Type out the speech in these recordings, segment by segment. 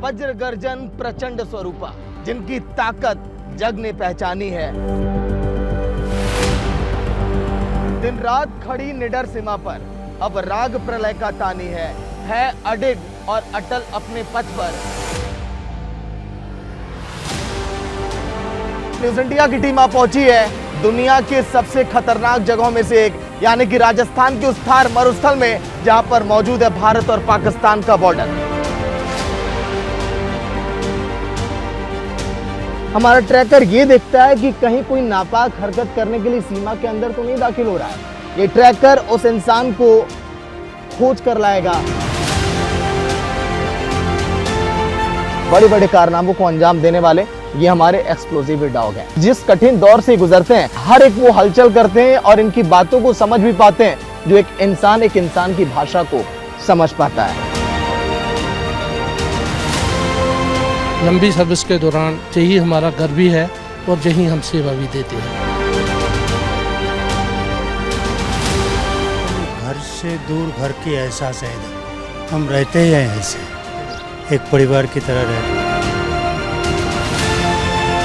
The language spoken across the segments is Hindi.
वज्र गर्जन प्रचंड स्वरूपा, जिनकी ताकत जग ने पहचानी है। दिन रात खड़ी निडर सीमा पर अब राग प्रलय का तानी है अडिग और अटल अपने पथ पर। न्यूज इंडिया की टीम आप पहुंची है दुनिया के सबसे खतरनाक जगहों में से एक, यानी कि राजस्थान के उस थार मरुस्थल में जहां पर मौजूद है भारत और पाकिस्तान का बॉर्डर। हमारा ट्रैकर ये देखता है कि कहीं कोई नापाक हरकत करने के लिए सीमा के अंदर तो नहीं दाखिल हो रहा है। ये ट्रैकर उस इंसान को खोज कर लाएगा। बड़े बड़े कारनामों को अंजाम देने वाले ये हमारे एक्सप्लोसिव डॉग हैं। जिस कठिन दौर से गुजरते हैं हर एक वो हलचल करते हैं और इनकी बातों को समझ भी पाते हैं जो एक इंसान की भाषा को समझ पाता है। लंबी सर्विस के दौरान यही हमारा घर भी है और यही हम सेवा भी देते हैं। घर से दूर घर की एहसास है, हम रहते ही हैं ऐसे, एक परिवार की तरह रहते हैं।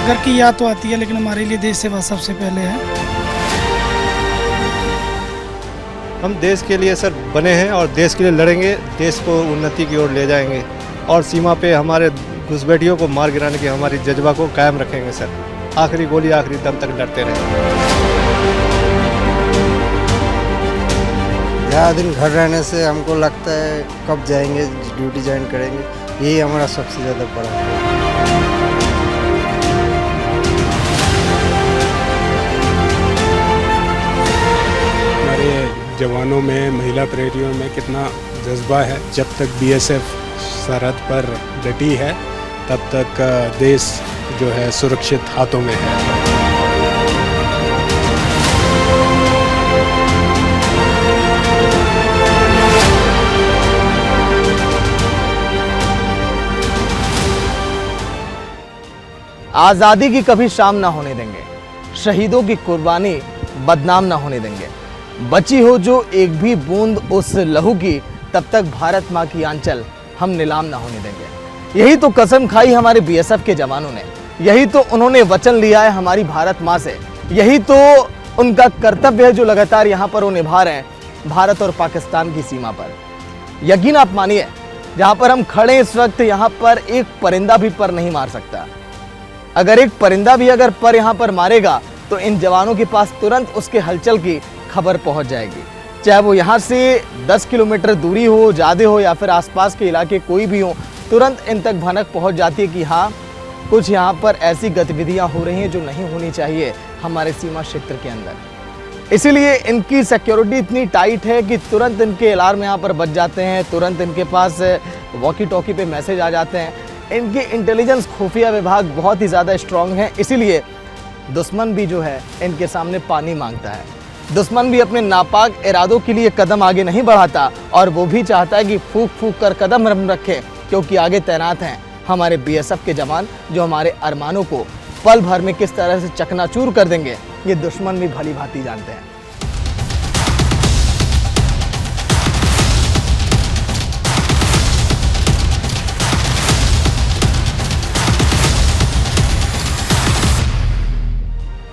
घर की याद तो आती है लेकिन हमारे लिए देश सेवा सबसे पहले है। हम देश के लिए सर बने हैं और देश के लिए लड़ेंगे, देश को उन्नति की ओर ले जाएंगे और सीमा पे हमारे घुसपैठियों को मार गिराने की हमारी जज्बा को कायम रखेंगे सर। आखिरी गोली आखिरी दम तक लड़ते रहेंगे। ज़्यादा दिन घर रहने से हमको लगता है कब जाएंगे, ड्यूटी ज्वाइन करेंगे, यही हमारा सबसे ज़्यादा बड़ा है। हमारे जवानों में, महिला प्रहरियों में कितना जज्बा है। जब तक बीएसएफ सरहद पर डटी है तब तक देश जो है सुरक्षित हाथों में है। आजादी की कभी शाम ना होने देंगे, शहीदों की कुर्बानी बदनाम ना होने देंगे। बची हो जो एक भी बूंद उस लहू की, तब तक भारत मां की आंचल हम नीलाम ना होने देंगे। यही तो कसम खाई हमारे बीएसएफ के जवानों ने, यही तो उन्होंने वचन लिया है हमारी भारत मां से, यही तो उनका कर्तव्य है जो लगातार यहाँ पर वो निभा रहे हैं भारत और पाकिस्तान की सीमा पर। यकीन आप मानिए, जहां पर हम खड़े इस वक्त यहाँ पर एक परिंदा भी पर नहीं मार सकता। अगर एक परिंदा भी अगर पर यहाँ पर मारेगा तो इन जवानों के पास तुरंत उसके हलचल की खबर पहुंच जाएगी। चाहे वो यहाँ से 10 किलोमीटर दूरी हो, ज़्यादा हो या फिर आसपास के इलाके कोई भी हो, तुरंत इन तक भनक पहुंच जाती है कि हाँ, कुछ यहाँ पर ऐसी गतिविधियाँ हो रही हैं जो नहीं होनी चाहिए हमारे सीमा क्षेत्र के अंदर। इसीलिए इनकी सिक्योरिटी इतनी टाइट है कि तुरंत इनके अलार्म यहाँ पर बज जाते हैं, तुरंत इनके पास वॉकी टॉकी पे मैसेज आ जाते हैं। इनके इंटेलिजेंस खुफिया विभाग बहुत ही ज़्यादा स्ट्रांग है, इसीलिए दुश्मन भी जो है इनके सामने पानी मांगता है। दुश्मन भी अपने नापाक इरादों के लिए कदम आगे नहीं बढ़ाता और वो भी चाहता है कि फूक फूक कर कदम रखे, क्योंकि आगे तैनात हैं हमारे बीएसएफ के जवान जो हमारे अरमानों को पल भर में किस तरह से चकनाचूर कर देंगे ये दुश्मन भी भली भांति जानते हैं।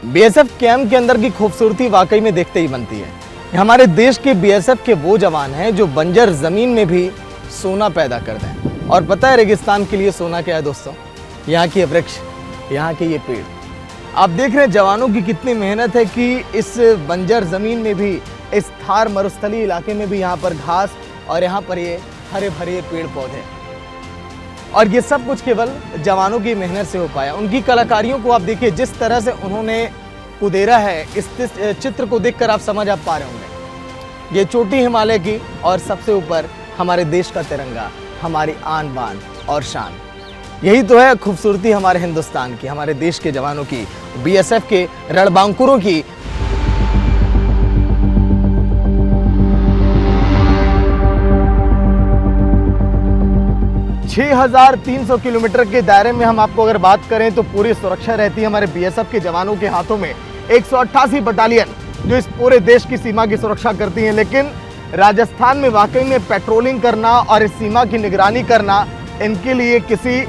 बीएसएफ कैंप के अंदर की खूबसूरती वाकई में देखते ही बनती है। हमारे देश के बीएसएफ के वो जवान हैं जो बंजर जमीन में भी सोना पैदा करते हैं। और पता है रेगिस्तान के लिए सोना क्या है दोस्तों? यहाँ के वृक्ष, यहाँ के ये पेड़। आप देख रहे हैं जवानों की कितनी मेहनत है कि इस बंजर जमीन में भी, इस थार मरुस्थलीय इलाके में भी यहाँ पर घास और यहाँ पर ये हरे भरे पेड़ पौधे, और ये सब कुछ केवल जवानों की मेहनत से हो पाया। उनकी कलाकारियों को आप देखिए, जिस तरह से उन्होंने उदेरा है, इस चित्र को देखकर आप समझ आप पा रहे होंगे। ये चोटी हिमालय की और सबसे ऊपर हमारे देश का तिरंगा, हमारी आन बान और शान। यही तो है खूबसूरती हमारे हिंदुस्तान की, हमारे देश के जवानों की, बीएसएफ के रणबांकुरों की। छह 6,300 किलोमीटर के दायरे में हम आपको अगर बात करें तो पूरी सुरक्षा रहती है हमारे बीएसएफ के जवानों के हाथों में। 188 बटालियन जो इस पूरे देश की सीमा की सुरक्षा करती हैं। लेकिन राजस्थान में वाकई में पेट्रोलिंग करना और इस सीमा की निगरानी करना इनके लिए किसी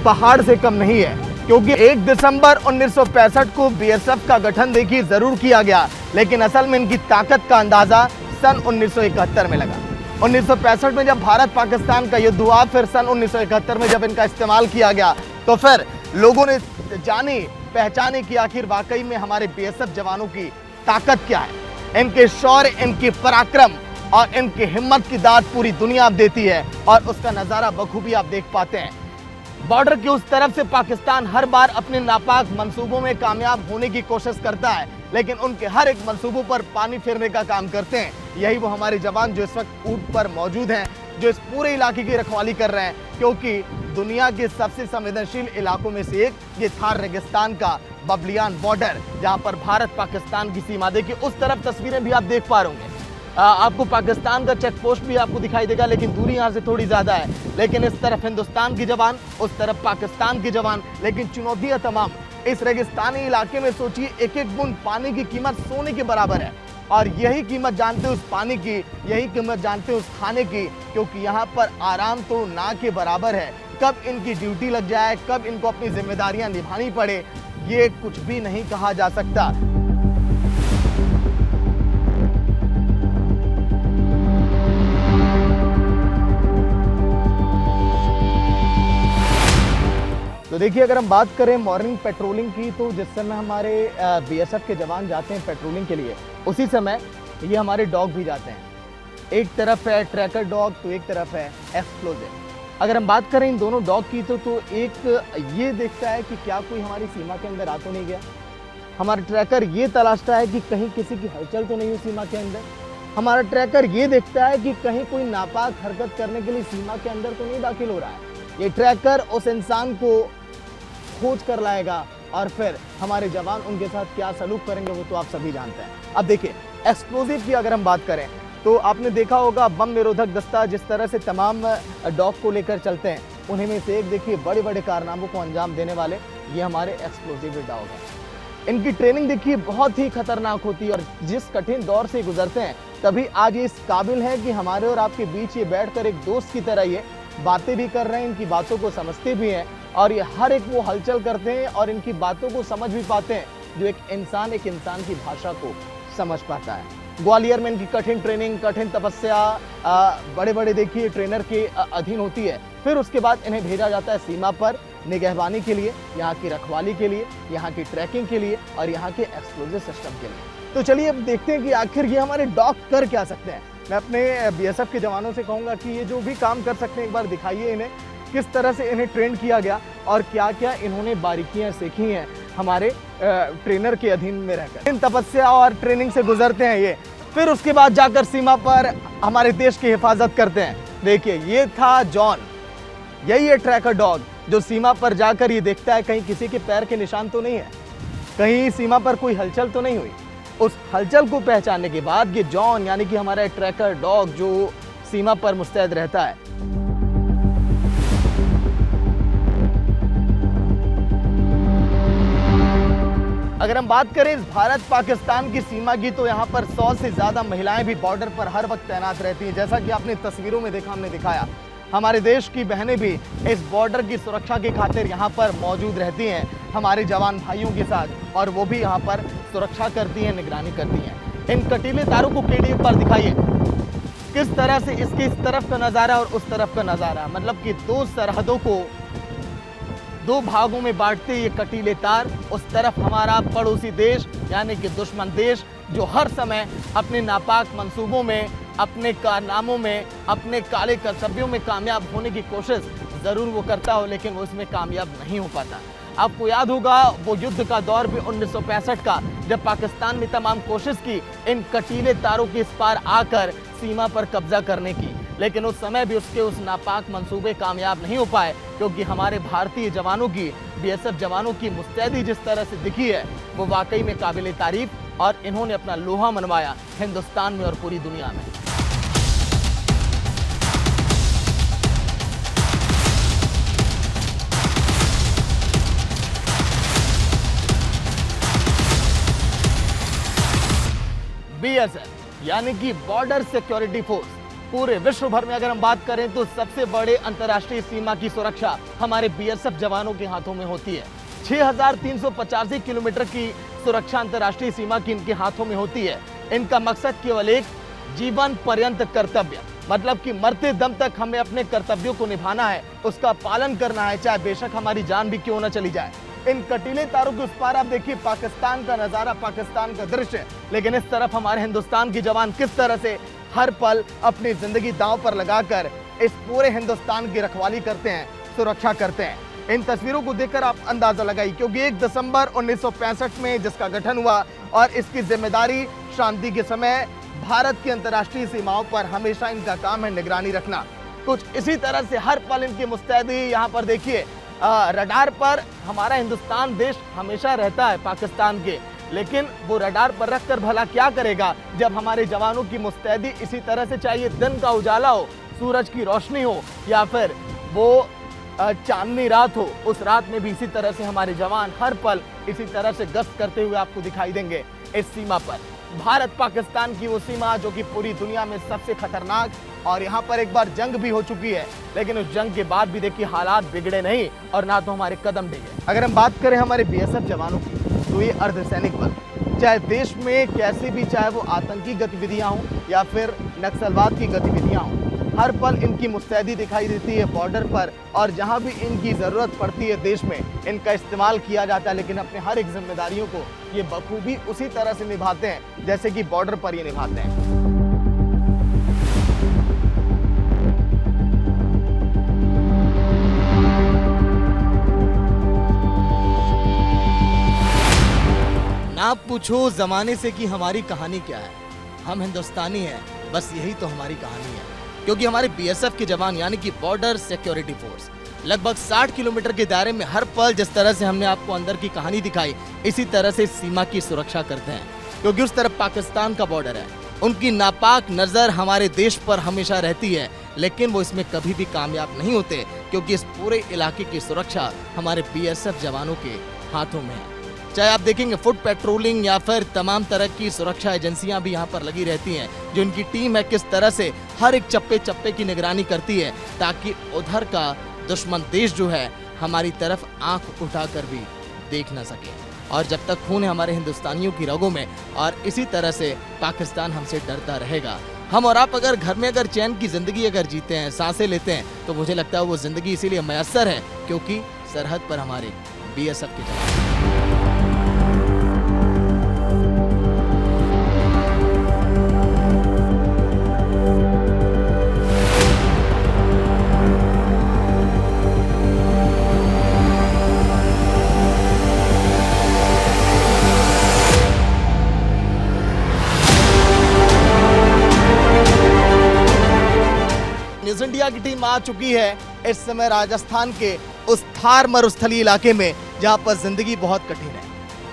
पहाड़ से कम नहीं है, क्योंकि 1 दिसंबर 1965 को बीएसएफ का गठन देखिए जरूर किया गया, लेकिन असल में इनकी ताकत का अंदाजा सन 1971 में लगा। 1965 में जब भारत पाकिस्तान का युद्ध हुआ, फिर सन 1971 में जब इनका इस्तेमाल किया गया, तो फिर लोगों ने जानी पहचाने कि आखिर वाकई में हमारे बीएसएफ जवानों की ताकत क्या है। इनके शौर्य, इनके पराक्रम और इनकी हिम्मत की दाद पूरी दुनिया अब देती है, और उसका नजारा बखूबी आप देख पाते हैं। बॉर्डर की उस तरफ से पाकिस्तान हर बार अपने नापाक मंसूबों में कामयाब होने की कोशिश करता है, लेकिन उनके हर एक मंसूबों पर पानी फेरने का काम करते हैं। यही वो हमारे जवान जो इस वक्त ऊँट पर मौजूद हैं, जो इस पूरे इलाके की रखवाली कर रहे हैं, क्योंकि दुनिया के सबसे संवेदनशील इलाकों में से एक ये थार रेगिस्तान का बबलियान बॉर्डर, जहां पर भारत पाकिस्तान की सीमा, देखिए उस तरफ तस्वीरें भी आप देख पा रहे होंगे, आपको पाकिस्तान का चेक पोस्ट भी आपको दिखाई देगा, लेकिन दूरी यहाँ से थोड़ी ज़्यादा है। लेकिन इस तरफ हिंदुस्तान की जवान, उस तरफ पाकिस्तान की जवान, लेकिन चुनौतियाँ तमाम। इस रेगिस्तानी इलाके में सोचिए, एक एक बूंद पानी की कीमत सोने के बराबर है, और यही कीमत जानते हैं उस पानी की, यही कीमत जानते हैं उस खाने की, क्योंकि यहाँ पर आराम तो ना के बराबर है। कब इनकी ड्यूटी लग जाए, कब इनको अपनी जिम्मेदारियां निभानी पड़े, ये कुछ भी नहीं कहा जा सकता। तो देखिए, अगर हम बात करें मॉर्निंग पेट्रोलिंग की, तो जिस समय हमारे बीएसएफ के जवान जाते हैं पेट्रोलिंग के लिए, उसी समय ये हमारे डॉग भी जाते हैं। एक तरफ है ट्रैकर डॉग, तो एक तरफ है एक्सप्लोजिव। अगर हम बात करें इन दोनों डॉग की, तो एक ये देखता है कि क्या कोई हमारी सीमा के अंदर आ तो नहीं गया। हमारा ट्रैकर ये तलाशता है कि कहीं किसी की हलचल तो नहीं हुई सीमा के अंदर। हमारा ट्रैकर ये देखता है कि कहीं कोई नापाक हरकत करने के लिए सीमा के अंदर तो नहीं दाखिल हो रहा है। ये ट्रैकर उस इंसान को खोज कर लाएगा, और फिर हमारे जवान उनके साथ क्या सलूक करेंगे वो तो आप सभी जानते हैं। अब देखिए, एक्सप्लोजिव की अगर हम बात करें, तो आपने देखा होगा बम निरोधक दस्ता जिस तरह से तमाम डॉग को लेकर चलते हैं, उन्हीं में से एक देखिए बड़े बड़े कारनामों को अंजाम देने वाले ये हमारे एक्सप्लोजिव डॉग हैं। इनकी ट्रेनिंग देखिए बहुत ही खतरनाक होती है, और जिस कठिन दौर से गुजरते हैं, तभी आज ये इस काबिल है कि हमारे और आपके बीच ये बैठकर एक दोस्त की तरह ये बातें भी कर रहे हैं, इनकी बातों को समझते भी हैं, और ये हर एक वो हलचल करते हैं और इनकी बातों को समझ भी पाते हैं, जो एक इंसान की भाषा को समझ पाता है। ग्वालियर में इनकी कठिन ट्रेनिंग, कठिन तपस्या बड़े बड़े देखिए ट्रेनर के अधीन होती है। फिर उसके बाद इन्हें भेजा जाता है सीमा पर निगहबानी के लिए, यहाँ की रखवाली के लिए, यहाँ की ट्रैकिंग के लिए और यहाँ के एक्सप्लोजिव सिस्टम के लिए। तो चलिए अब देखते हैं कि आखिर ये हमारे डॉग कर क्या सकते हैं। मैं अपने बीएसएफ के जवानों से कहूँगा कि ये जो भी काम कर सकते हैं, एक बार दिखाइए इन्हें किस तरह से इन्हें ट्रेन किया गया और क्या क्या इन्होंने बारीकियां सीखी हैं हमारे ट्रेनर के अधीन में रहकर। इन तपस्या और ट्रेनिंग से गुजरते हैं ये, फिर उसके बाद जाकर सीमा पर हमारे देश की हिफाजत करते हैं। देखिए, ये था जॉन, यही है ट्रैकर डॉग, जो सीमा पर जाकर ये देखता है कहीं किसी के पैर के निशान तो नहीं है, कहीं सीमा पर कोई हलचल तो नहीं हुई। उस हलचल को पहचानने के बाद ये जॉन यानी कि हमारा ट्रैकर डॉग जो सीमा पर मुस्तैद रहता है। अगर हम बात करें इस भारत पाकिस्तान की सीमा की, तो यहाँ पर 100 से ज़्यादा महिलाएं भी बॉर्डर पर हर वक्त तैनात रहती हैं। जैसा कि आपने तस्वीरों में देखा, हमने दिखाया, हमारे देश की बहनें भी इस बॉर्डर की सुरक्षा की खातिर यहाँ पर मौजूद रहती हैं हमारे जवान भाइयों के साथ, और वो भी यहाँ पर सुरक्षा करती हैं, निगरानी करती हैं। इन कटीले तारों को केडी पर दिखाइए, किस तरह से इसके इस तरफ का नज़ारा और उस तरफ का नज़ारा, मतलब कि दो सरहदों को दो भागों में बांटते ये कटीले तार। उस तरफ हमारा पड़ोसी देश यानी कि दुश्मन देश, जो हर समय अपने नापाक मंसूबों में, अपने कारनामों में, अपने काले कर्तव्यों में कामयाब होने की कोशिश ज़रूर वो करता हो, लेकिन वो इसमें कामयाब नहीं हो पाता। आपको याद होगा वो युद्ध का दौर भी 1965 का, जब पाकिस्तान ने तमाम कोशिश की इन कटीले तारों के इस पार आकर सीमा पर कब्जा करने की, लेकिन उस समय भी उसके उस नापाक मंसूबे कामयाब नहीं हो पाए, क्योंकि हमारे भारतीय जवानों की, बीएसएफ जवानों की मुस्तैदी जिस तरह से दिखी है वो वाकई में काबिल तारीफ, और इन्होंने अपना लोहा मनवाया हिंदुस्तान में और पूरी दुनिया में। बीएसएफ यानी कि बॉर्डर सिक्योरिटी फोर्स, पूरे विश्व भर में अगर हम बात करें तो सबसे बड़े अंतर्राष्ट्रीय सीमा की सुरक्षा हमारे बीएसएफ जवानों के हाथों में होती है। 6,385 किलोमीटर की सुरक्षा अंतर्राष्ट्रीय सीमा की इनके हाथों में होती है। इनका मकसद केवल एक जीवन पर्यंत कर्तव्य, मतलब कि मरते दम तक हमें अपने कर्तव्यों को निभाना है, उसका पालन करना है, चाहे बेशक हमारी जान भी क्यों न चली जाए। इन कटीले तारों के उस पार आप देखिए पाकिस्तान का नजारा, पाकिस्तान का दृश्य, लेकिन इस तरफ हमारे हिंदुस्तान के जवान किस तरह से हर पल अपनी जिंदगी दांव पर लगाकर इस पूरे हिंदुस्तान की रखवाली करते हैं, सुरक्षा करते हैं। इन तस्वीरों को देखकर आप अंदाजा लगाइए, क्योंकि 1 दिसंबर 1965 में जिसका गठन हुआ और इसकी जिम्मेदारी शांति के समय भारत की अंतर्राष्ट्रीय सीमाओं पर हमेशा इनका काम है निगरानी रखना। कुछ इसी तरह से हर पल इनकी मुस्तैदी। यहाँ पर देखिए रडार पर हमारा हिंदुस्तान देश हमेशा रहता है पाकिस्तान के, लेकिन वो रडार पर रखकर भला क्या करेगा जब हमारे जवानों की मुस्तैदी इसी तरह से, चाहिए दिन का उजाला हो, सूरज की रोशनी हो या फिर वो चांदनी रात हो, उस रात में भी इसी तरह से हमारे जवान हर पल इसी तरह से गश्त करते हुए आपको दिखाई देंगे इस सीमा पर। भारत पाकिस्तान की वो सीमा जो कि पूरी दुनिया में सबसे खतरनाक, और यहाँ पर एक बार जंग भी हो चुकी है, लेकिन उस जंग के बाद भी देखिए हालात बिगड़े नहीं और ना तो हमारे कदम डिगे। अगर हम बात करें हमारे बीएसएफ जवानों की, तो ये अर्धसैनिक बल, चाहे देश में कैसी भी, चाहे वो आतंकी गतिविधियां हों या फिर नक्सलवाद की गतिविधियां हों, हर पल इनकी मुस्तैदी दिखाई देती है बॉर्डर पर, और जहां भी इनकी ज़रूरत पड़ती है देश में इनका इस्तेमाल किया जाता है। लेकिन अपने हर एक जिम्मेदारियों को ये बखूबी उसी तरह से निभाते हैं जैसे कि बॉर्डर पर ये निभाते हैं। ना पूछो जमाने से कि हमारी कहानी क्या है, हम हिंदुस्तानी हैं, बस यही तो हमारी कहानी है। क्योंकि हमारे बीएसएफ के जवान यानी कि बॉर्डर सिक्योरिटी फोर्स लगभग 60 किलोमीटर के दायरे में हर पल, जिस तरह से हमने आपको अंदर की कहानी दिखाई, इसी तरह से सीमा की सुरक्षा करते हैं। क्योंकि उस तरफ पाकिस्तान का बॉर्डर है, उनकी नापाक नजर हमारे देश पर हमेशा रहती है, लेकिन वो इसमें कभी भी कामयाब नहीं होते, क्योंकि इस पूरे इलाके की सुरक्षा हमारे बीएसएफ जवानों के हाथों में है। चाहे आप देखेंगे फुट पेट्रोलिंग या फिर तमाम तरह की सुरक्षा एजेंसियां भी यहाँ पर लगी रहती हैं, जो इनकी टीम है किस तरह से हर एक चप्पे चप्पे की निगरानी करती है, ताकि उधर का दुश्मन देश जो है हमारी तरफ आंख उठाकर भी देख न सके। और जब तक खून है हमारे हिंदुस्तानियों की रगों में, और इसी तरह से पाकिस्तान हमसे डरता रहेगा। हम और आप अगर घर में अगर चैन की जिंदगी अगर जीते हैं, सांसें लेते हैं, तो मुझे लगता है वो जिंदगी इसीलिए मैसर है क्योंकि सरहद पर हमारे बीएसएफ के जवान। न्यूज़ इंडिया की टीम आ चुकी है इस समय राजस्थान के उस थार मरुस्थलीय इलाके में, जहां पर जिंदगी बहुत कठिन है,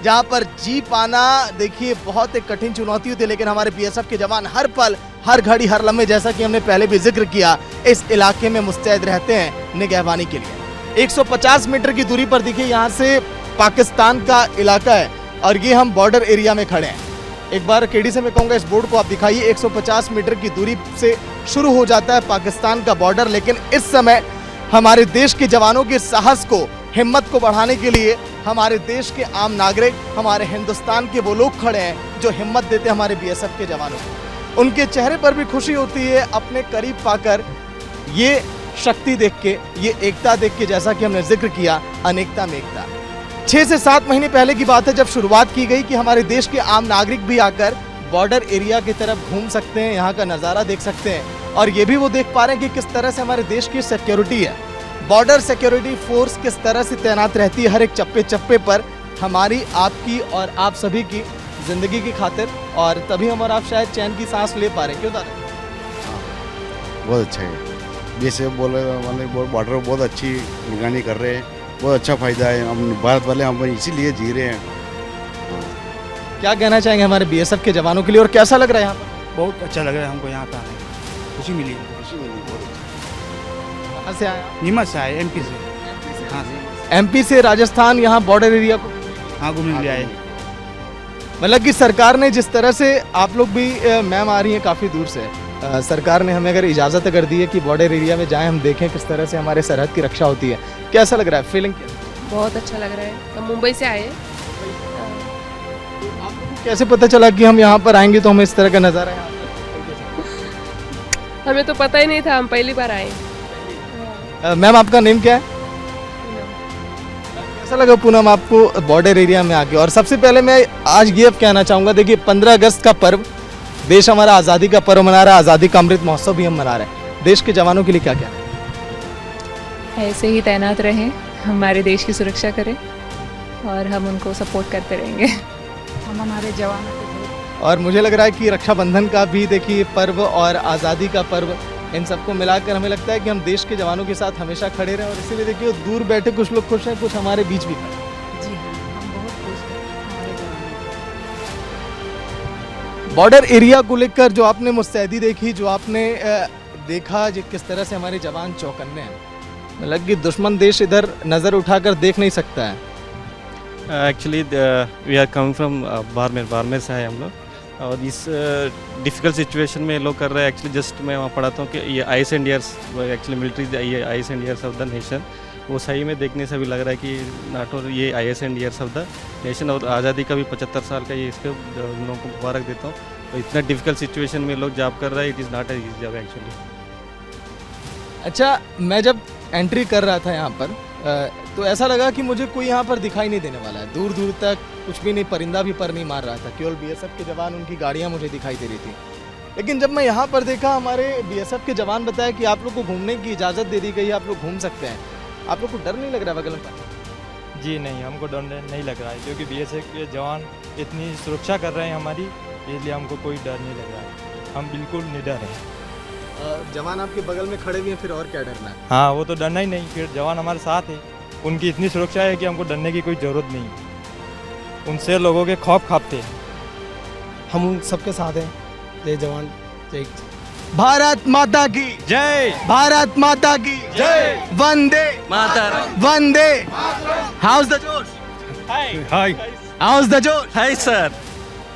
जहां पर जी पाना देखिए बहुत एक कठिन चुनौती होती है, लेकिन हमारे बीएसएफ के जवान हर पल, हर घड़ी, हर लम्हे, जैसा कि हमने पहले भी जिक्र किया, इस इलाके में मुस्तैद रहते हैं निगहबानी के लिए। 150 मीटर की दूरी पर देखिए यहाँ से पाकिस्तान का इलाका है और ये हम बॉर्डर एरिया में खड़े हैं। एक बार केडी से मैं कहूँगा इस बोर्ड को आप दिखाइए। 150 मीटर की दूरी से शुरू हो जाता है पाकिस्तान का बॉर्डर, लेकिन इस समय हमारे देश के जवानों के साहस को, हिम्मत को बढ़ाने के लिए हमारे देश के आम नागरिक, हमारे हिंदुस्तान के वो लोग खड़े हैं जो हिम्मत देते हैं हमारे बीएसएफ के जवानों को। उनके चेहरे पर भी खुशी होती है अपने करीब पाकर, ये शक्ति देख के, ये एकता देख के, जैसा कि हमने जिक्र किया, अनेकता में एकता। 6 से 7 महीने पहले की बात है जब शुरुआत की गई कि हमारे देश के आम नागरिक भी आकर बॉर्डर एरिया की तरफ घूम सकते हैं, यहाँ का नज़ारा देख सकते हैं, और ये भी वो देख पा रहे हैं कि किस तरह से हमारे देश की सिक्योरिटी है। बॉर्डर सिक्योरिटी फोर्स किस तरह से तैनात रहती है हर एक चप्पे चप्पे पर, हमारी, आपकी और आप सभी की जिंदगी की खातिर, और तभी हम और आप शायद चैन की सांस ले पा रहे हैं। क्यों दादा? बहुत अच्छा है, जैसे बोले वाले बॉर्डर बहुत अच्छी निगरानी कर रहे हैं, बहुत अच्छा फायदा है। हम भारत वाले हम इसीलिए जी रहे हैं। क्या कहना चाहेंगे हमारे बीएसएफ के जवानों के लिए, और कैसा लग रहा है यहाँ पर? बहुत अच्छा लग रहा है हमको यहाँ पे आने, खुशी मिली है। कहाँ से आए? नीमच से आए, एमपी से। हाँ एमपी से राजस्थान यहाँ बॉर्डर एरिया को हाँ घूमने लिए आए। मतलब कि सरकार ने जिस तरह से, आप लोग भी, मैम आ रही हैं काफ़ी दूर से, सरकार ने हमें अगर इजाज़त अगर दी है कि बॉर्डर एरिया में जाएं, हम देखें किस तरह से हमारे सरहद की रक्षा होती है, कैसा लग रहा है, फीलिंग बहुत अच्छा लग रहा है। हम मुंबई से आए हैं। कैसे पता चला कि हम यहाँ पर आएंगे तो हमें इस तरह का नज़ारा है? हमें तो पता ही नहीं था, हम पहली बार आए। मैम आपका नेम क्या है? कैसा लगा पूनम आपको बॉर्डर एरिया में आके? और सबसे पहले मैं आज ये कहना चाहूँगा, देखिए 15 अगस्त का पर्व, देश हमारा आज़ादी का पर्व मना रहा है, आज़ादी का अमृत महोत्सव भी हम मना रहे हैं। देश के जवानों के लिए क्या कहना है? ऐसे ही तैनात रहें, हमारे देश की सुरक्षा करें और हम उनको सपोर्ट करते रहेंगे। हम हमारे जवानों को और मुझे लग रहा है कि रक्षाबंधन का भी देखिए पर्व और आज़ादी का पर्व, इन सबको मिलाकर हमें लगता है कि हम देश के जवानों के साथ हमेशा खड़े रहें। और इसीलिए देखिए दूर बैठे कुछ लोग खुश हैं, कुछ हमारे बीच भी खड़े हैं। जी हाँ, हम बहुत खुश हैं हमारे जवानों को। बॉर्डर एरिया को लेकर जो आपने मुस्तैदी देखी, जो आपने देखा जो किस तरह से हमारे जवान चौकन्ने हैं, मतलब कि दुश्मन देश इधर नज़र उठाकर देख नहीं सकता है। Actually we are coming from Barmer से है हम लोग, और इस डिफ़िकल्ट सिचुएशन में लोग कर रहे हैं। एक्चुअली जस्ट मैं वहाँ पढ़ाता हूँ कि ये eyes and ears, actually military ये eyes and ears of the nation, वो सही में देखने से भी लग रहा है कि नाटो ये eyes and ears of the nation, और आज़ादी का भी 75 साल का ये इसके लोगों को मुबारक देता हूँ। तो इतना डिफ़िकल्ट सिचुएशन में लोग जॉब कर रहे हैं, it is not as job actually. अच्छा, मैं जब एंट्री कर रहा था यहाँ पर तो ऐसा लगा कि मुझे कोई यहाँ पर दिखाई नहीं देने वाला है, दूर दूर तक कुछ भी नहीं, परिंदा भी पर नहीं मार रहा था, केवल बीएसएफ के जवान, उनकी गाड़ियाँ मुझे दिखाई दे रही थी। लेकिन जब मैं यहाँ पर देखा, हमारे बीएसएफ के जवान बताया कि आप लोग को घूमने की इजाज़त दे दी गई है, आप लोग घूम सकते हैं। आप लोग को डर नहीं लग रहा बगल पर? जी नहीं, हमको डर नहीं लग रहा है, क्योंकि बीएसएफ के जवान इतनी सुरक्षा कर रहे हैं हमारी, इसलिए हमको कोई डर नहीं लग रहा है, हम बिल्कुल निडर हैं। जवान आपके बगल में खड़े हुए हैं, फिर और क्या डरना है? हाँ, वो तो डरना ही नहीं, फिर जवान हमारे साथ है, उनकी इतनी सुरक्षा है कि हमको डरने की कोई ज़रूरत नहीं, उनसे लोगों के खौफ खाते हैं। हम उन सबके साथ हैं। जय जवान जय भारत माता की जय, भारत माता की जय, वंदे मातरम, वंदे। हाउस द जोश, हाय हाउस द जोश, हाय सर।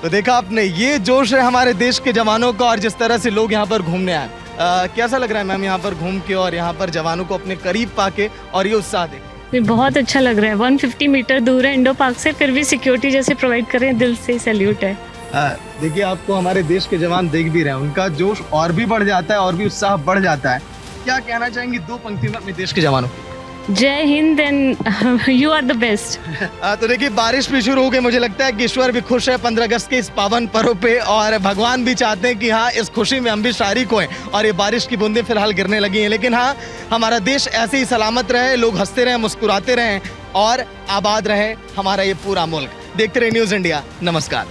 तो देखा आपने, ये जोश है हमारे देश के जवानों का, और जिस तरह से लोग यहाँ पर घूमने आए। कैसा लग रहा है मैम यहाँ पर घूम के और यहाँ पर जवानों को अपने करीब पाके और ये उत्साह देख? बहुत अच्छा लग रहा है। 150 मीटर दूर है इंडो पार्क से, फिर भी सिक्योरिटी जैसे प्रोवाइड कर रहे हैं, दिल से सैल्यूट है। देखिए, आपको हमारे देश के जवान देख भी रहे हैं, उनका जोश और भी बढ़ जाता है और भी उत्साह बढ़ जाता है। क्या कहना चाहेंगे 2 पंक्ति में अपने देश के जवानों को? जय हिंद and you are the best. तो देखिए, बारिश भी शुरू हो गई, मुझे लगता है कि ईश्वर भी खुश है 15 अगस्त के इस पावन पर्व पे, और भगवान भी चाहते हैं कि हाँ, इस खुशी में हम भी शारीक हों। और ये बारिश की बूंदें फिलहाल गिरने लगी हैं, लेकिन हाँ, हमारा देश ऐसे ही सलामत रहे, लोग हंसते रहें, मुस्कुराते रहें और आबाद रहे हमारा ये पूरा मुल्क। देखते रहे न्यूज़ इंडिया। नमस्कार।